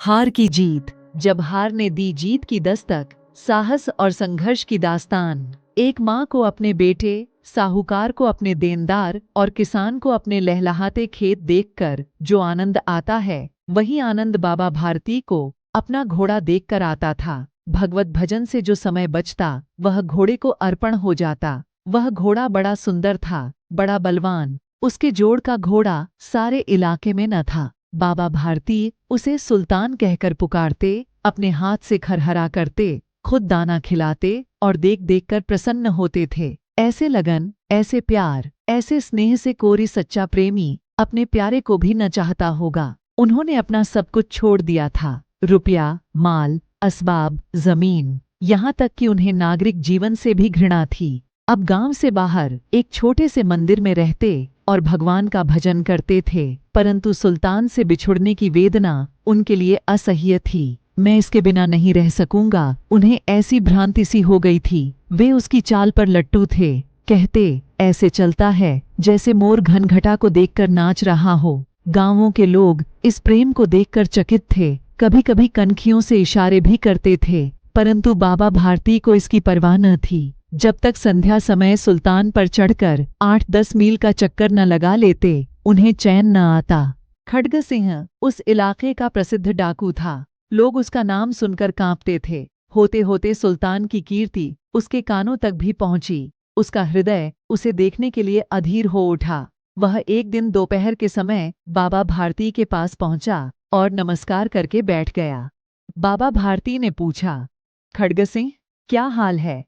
हार की जीत। जब हार ने दी जीत की दस्तक, साहस और संघर्ष की दास्तान। एक माँ को अपने बेटे, साहूकार को अपने देनदार और किसान को अपने लहलहाते खेत देखकर जो आनंद आता है, वही आनंद बाबा भारती को अपना घोड़ा देखकर आता था। भगवत भजन से जो समय बचता, वह घोड़े को अर्पण हो जाता। वह घोड़ा बड़ा सुंदर था, बड़ा बलवान। उसके जोड़ का घोड़ा सारे इलाके में न था। बाबा भारती उसे सुल्तान कहकर पुकारते, अपने हाथ से खरहरा करते, खुद दाना खिलाते और देख देख कर प्रसन्न होते थे। ऐसे लगन, ऐसे प्यार, ऐसे स्नेह से कोई सच्चा प्रेमी अपने प्यारे को भी न चाहता होगा। उन्होंने अपना सब कुछ छोड़ दिया था, रुपया, माल, असबाब, जमीन, यहाँ तक कि उन्हें नागरिक जीवन से भी घृणा थी। अब गांव से बाहर एक छोटे से मंदिर में रहते और भगवान का भजन करते थे, परंतु सुल्तान से बिछुड़ने की वेदना उनके लिए असह्य थी। मैं इसके बिना नहीं रह सकूंगा, उन्हें ऐसी भ्रांति सी हो गई थी। वे उसकी चाल पर लट्टू थे। कहते, ऐसे चलता है जैसे मोर घनघटा को देखकर नाच रहा हो। गांवों के लोग इस प्रेम को देखकर चकित थे, कभी कभी कनखियों से इशारे भी करते थे, परंतु बाबा भारती को इसकी परवाह न थी। जब तक संध्या समय सुल्तान पर चढ़कर 8-10 मील का चक्कर न लगा लेते, उन्हें चैन न आता। खड्ग सिंह उस इलाके का प्रसिद्ध डाकू था। लोग उसका नाम सुनकर कांपते थे। होते होते सुल्तान की कीर्ति उसके कानों तक भी पहुंची। उसका हृदय उसे देखने के लिए अधीर हो उठा। वह एक दिन दोपहर के समय बाबा भारती के पास पहुंचा और नमस्कार करके बैठ गया। बाबा भारती ने पूछा, खड्ग सिंह, क्या हाल है?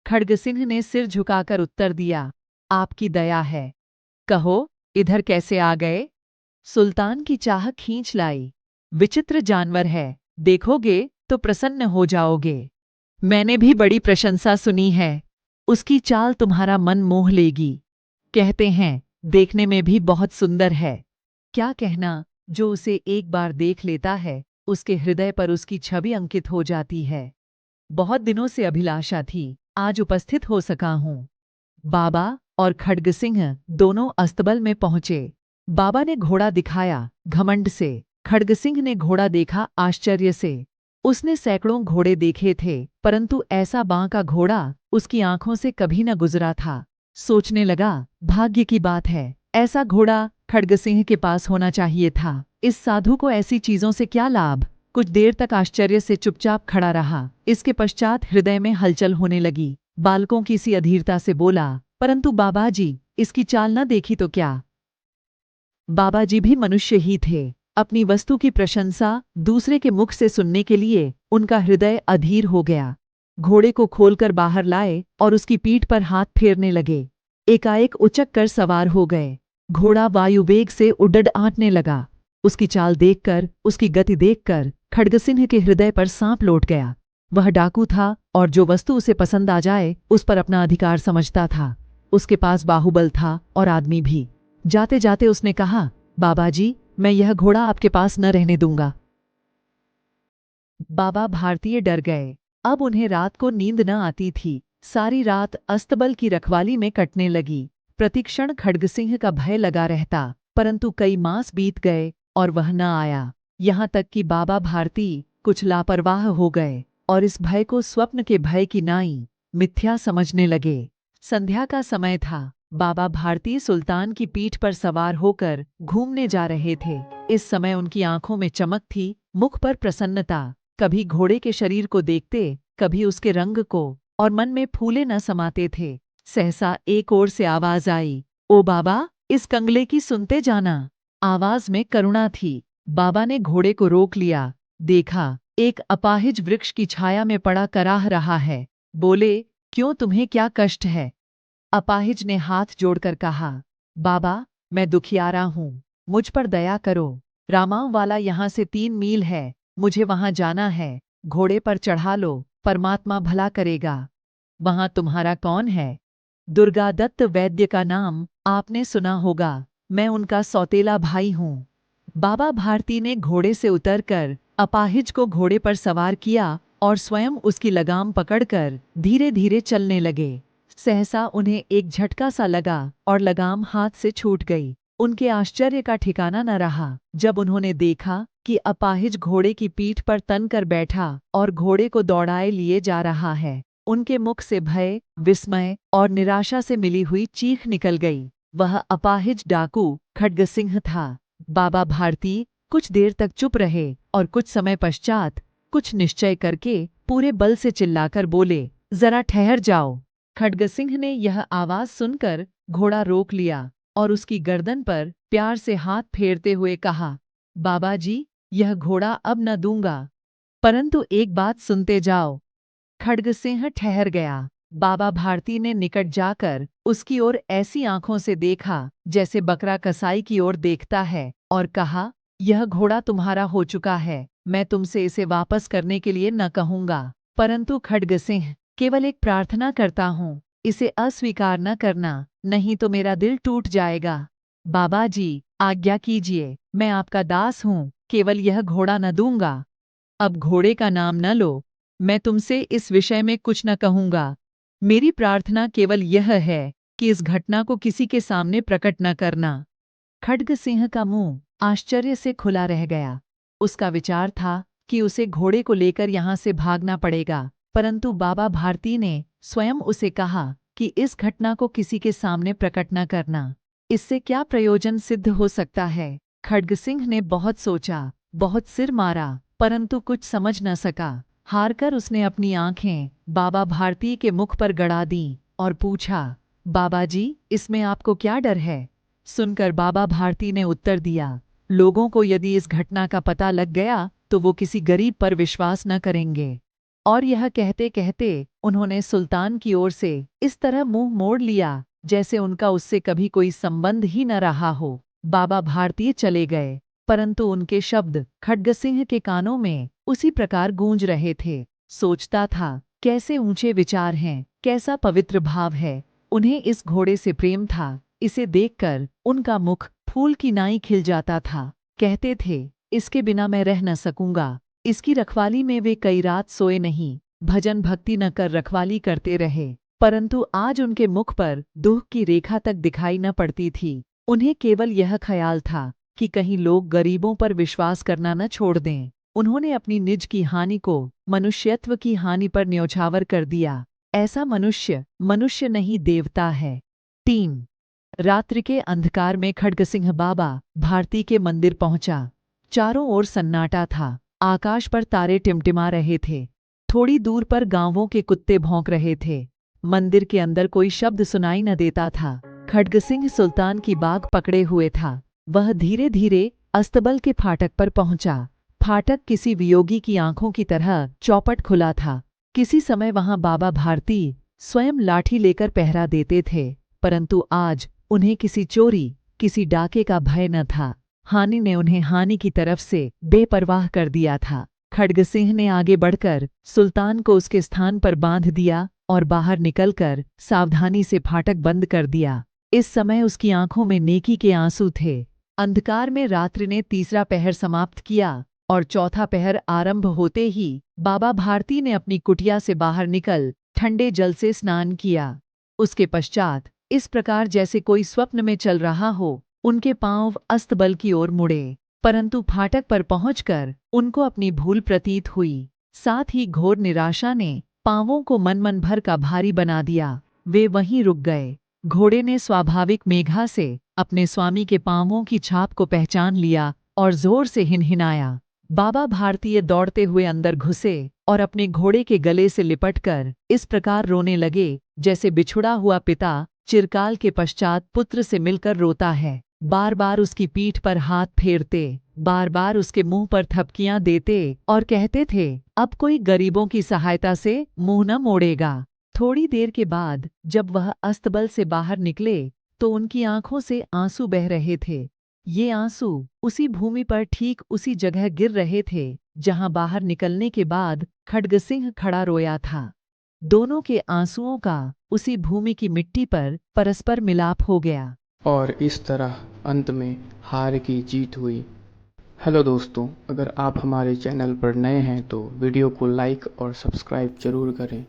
खड्ग सिंह ने सिर झुकाकर उत्तर दिया, आपकी दया है। कहो, इधर कैसे आ गए? सुल्तान की चाह खींच लाई। विचित्र जानवर है, देखोगे तो प्रसन्न हो जाओगे। मैंने भी बड़ी प्रशंसा सुनी है। उसकी चाल तुम्हारा मन मोह लेगी। कहते हैं, देखने में भी बहुत सुंदर है। क्या कहना, जो उसे एक बार देख लेता है, उसके हृदय पर उसकी छवि अंकित हो जाती है। बहुत दिनों से अभिलाषा थी, आज उपस्थित हो सका हूं। बाबा और खड्ग सिंह दोनों अस्तबल में पहुंचे। बाबा ने घोड़ा दिखाया, घमंड से। खड्ग सिंह ने घोड़ा देखा, आश्चर्य से। उसने सैकड़ों घोड़े देखे थे, परंतु ऐसा बां का घोड़ा उसकी आंखों से कभी न गुजरा था। सोचने लगा, भाग्य की बात है, ऐसा घोड़ा खड्ग सिंह के पास होना चाहिए था। इस साधु को ऐसी चीजों से क्या लाभ? कुछ देर तक आश्चर्य से चुपचाप खड़ा रहा। इसके पश्चात हृदय में हलचल होने लगी। बालकों की सी अधीरता से बोला, परंतु बाबाजी, इसकी चाल न देखी तो क्या? बाबाजी भी मनुष्य ही थे। अपनी वस्तु की प्रशंसा दूसरे के मुख से सुनने के लिए उनका हृदय अधीर हो गया। घोड़े को खोलकर बाहर लाए और उसकी पीठ पर हाथ फेरने लगे। एकाएक उचक कर सवार हो गए। घोड़ा वायुवेग से उड़ड आंटने लगा। उसकी चाल देखकर, उसकी गति देखकर खड्ग सिंह के हृदय पर सांप लौट गया। वह डाकू था और जो वस्तु उसे पसंद आ जाए उस पर अपना अधिकार समझता था। उसके पास बाहुबल था और आदमी भी। जाते जाते उसने कहा, बाबाजी, मैं यह घोड़ा आपके पास न रहने दूंगा। बाबा भारतीय डर गए। अब उन्हें रात को नींद न आती थी। सारी रात अस्तबल की रखवाली में कटने लगी। प्रतिक्षण खड्ग सिंह का भय लगा रहता, परंतु कई मास बीत गए और वह न आया। यहाँ तक कि बाबा भारती कुछ लापरवाह हो गए और इस भय को स्वप्न के भय की नाई मिथ्या समझने लगे। संध्या का समय था। बाबा भारती सुल्तान की पीठ पर सवार होकर घूमने जा रहे थे। इस समय उनकी आंखों में चमक थी, मुख पर प्रसन्नता। कभी घोड़े के शरीर को देखते, कभी उसके रंग को, और मन में फूले न समाते थे। सहसा एक ओर से आवाज आई, ओ बाबा, इस कंगले की सुनते जाना। आवाज में करुणा थी। बाबा ने घोड़े को रोक लिया। देखा, एक अपाहिज वृक्ष की छाया में पड़ा कराह रहा है। बोले, क्यों, तुम्हें क्या कष्ट है? अपाहिज ने हाथ जोड़कर कहा, बाबा, मैं दुखियारा हूँ, मुझ पर दया करो। रामांव वाला यहाँ से 3 मील है, मुझे वहां जाना है। घोड़े पर चढ़ा लो, परमात्मा भला करेगा। वहां तुम्हारा कौन है? दुर्गादत्त वैद्य का नाम आपने सुना होगा, मैं उनका सौतेला भाई हूँ। बाबा भारती ने घोड़े से उतरकर अपाहिज को घोड़े पर सवार किया और स्वयं उसकी लगाम पकड़कर धीरे धीरे चलने लगे। सहसा उन्हें एक झटका सा लगा और लगाम हाथ से छूट गई। उनके आश्चर्य का ठिकाना न रहा जब उन्होंने देखा कि अपाहिज घोड़े की पीठ पर तनकर बैठा और घोड़े को दौड़ाए लिए जा रहा है। उनके मुख से भय, विस्मय और निराशा से मिली हुई चीख निकल गई। वह अपाहिज डाकू खड्गसिंह था। बाबा भारती कुछ देर तक चुप रहे और कुछ समय पश्चात कुछ निश्चय करके पूरे बल से चिल्लाकर बोले, जरा ठहर जाओ। खड्गसिंह ने यह आवाज सुनकर घोड़ा रोक लिया और उसकी गर्दन पर प्यार से हाथ फेरते हुए कहा, बाबा जी, यह घोड़ा अब न दूंगा, परंतु एक बात सुनते जाओ। खड्गसिंह ठहर गया। बाबा भारती ने निकट जाकर उसकी ओर ऐसी आंखों से देखा जैसे बकरा कसाई की ओर देखता है और कहा, यह घोड़ा तुम्हारा हो चुका है, मैं तुमसे इसे वापस करने के लिए न कहूंगा, परंतु खड्गसिंह, केवल एक प्रार्थना करता हूँ, इसे अस्वीकार न करना, नहीं तो मेरा दिल टूट जाएगा। बाबा जी, आज्ञा कीजिए, मैं आपका दास हूँ, केवल यह घोड़ा न दूंगा। अब घोड़े का नाम न लो, मैं तुमसे इस विषय में कुछ न कहूंगा। मेरी प्रार्थना केवल यह है कि इस घटना को किसी के सामने प्रकट न करना। खड्गसिंह का मुंह आश्चर्य से खुला रह गया। उसका विचार था कि उसे घोड़े को लेकर यहाँ से भागना पड़ेगा, परंतु बाबा भारती ने स्वयं उसे कहा कि इस घटना को किसी के सामने प्रकट न करना। इससे क्या प्रयोजन सिद्ध हो सकता है? खड्गसिंह ने बहुत सोचा, बहुत सिर मारा, परंतु कुछ समझ न सका। हारकर उसने अपनी आंखें बाबा भारती के मुख पर गड़ा दीं और पूछा, बाबा जी, इसमें आपको क्या डर है? सुनकर बाबा भारती ने उत्तर दिया, लोगों को यदि इस घटना का पता लग गया तो वो किसी गरीब पर विश्वास न करेंगे। और यह कहते कहते उन्होंने सुल्तान की ओर से इस तरह मुंह मोड़ लिया जैसे उनका उससे कभी कोई संबंध ही न रहा हो। बाबा भारती चले गए, परंतु उनके शब्द खड्गसिंह के कानों में उसी प्रकार गूंज रहे थे। सोचता था, कैसे ऊंचे विचार हैं, कैसा पवित्र भाव है। उन्हें इस घोड़े से प्रेम था। इसे देखकर उनका मुख फूल की नाई खिल जाता था। कहते थे, इसके बिना मैं रह न सकूंगा। इसकी रखवाली में वे कई रात सोए नहीं, भजन भक्ति न कर रखवाली करते रहे, परंतु आज उनके मुख पर दुख की रेखा तक दिखाई न पड़ती थी। उन्हें केवल यह ख्याल था कि कहीं लोग गरीबों पर विश्वास करना न छोड़ दें। उन्होंने अपनी निज की हानि को मनुष्यत्व की हानि पर न्यौछावर कर दिया। ऐसा मनुष्य मनुष्य नहीं, देवता है। 3 रात्रि के अंधकार में खड्गसिंह बाबा भारती के मंदिर पहुंचा। चारों ओर सन्नाटा था। आकाश पर तारे टिमटिमा रहे थे। थोड़ी दूर पर गांवों के कुत्ते भौंक रहे थे। मंदिर के अंदर कोई शब्द सुनाई न देता था। खड्गसिंह सुल्तान की बाग पकड़े हुए था। वह धीरे धीरे अस्तबल के फाटक पर पहुंचा। फाटक किसी वियोगी की आंखों की तरह चौपट खुला था। किसी समय वहां बाबा भारती स्वयं लाठी लेकर पहरा देते थे, परंतु आज उन्हें किसी चोरी, किसी डाके का भय न था। हानि ने उन्हें हानि की तरफ से बेपरवाह कर दिया था। खड्गसिंह ने आगे बढ़कर सुल्तान को उसके स्थान पर बांध दिया और बाहर निकलकर सावधानी से फाटक बंद कर दिया। इस समय उसकी आंखों में नेकी के आंसू थे। अंधकार में रात्रि ने तीसरा पहर समाप्त किया और चौथा पहर आरंभ होते ही बाबा भारती ने अपनी कुटिया से बाहर निकल ठंडे जल से स्नान किया। उसके पश्चात इस प्रकार जैसे कोई स्वप्न में चल रहा हो, उनके पांव अस्तबल की ओर मुड़े, परंतु फाटक पर पहुंचकर उनको अपनी भूल प्रतीत हुई। साथ ही घोर निराशा ने पांवों को मन भर का भारी बना दिया। वे वहीं रुक गए। घोड़े ने स्वाभाविक मेघा से अपने स्वामी के पांवों की छाप को पहचान लिया और जोर से हिनहिनाया। बाबा भारतीय दौड़ते हुए अंदर घुसे और अपने घोड़े के गले से लिपटकर इस प्रकार रोने लगे जैसे बिछुड़ा हुआ पिता चिरकाल के पश्चात पुत्र से मिलकर रोता है। बार बार उसकी पीठ पर हाथ फेरते, बार बार उसके मुंह पर थपकियां देते और कहते थे, अब कोई गरीबों की सहायता से मुंह न मोड़ेगा। थोड़ी देर के बाद जब वह अस्तबल से बाहर निकले तो उनकी आंखों से आंसू बह रहे थे। ये आंसू उसी भूमि पर ठीक उसी जगह गिर रहे थे जहां बाहर निकलने के बाद खड्गसिंह खड़ा रोया था। दोनों के आंसुओं का उसी भूमि की मिट्टी पर परस्पर मिलाप हो गया और इस तरह अंत में हार की जीत हुई। हेलो दोस्तों, अगर आप हमारे चैनल पर नए हैं तो वीडियो को लाइक और सब्सक्राइब जरूर करें।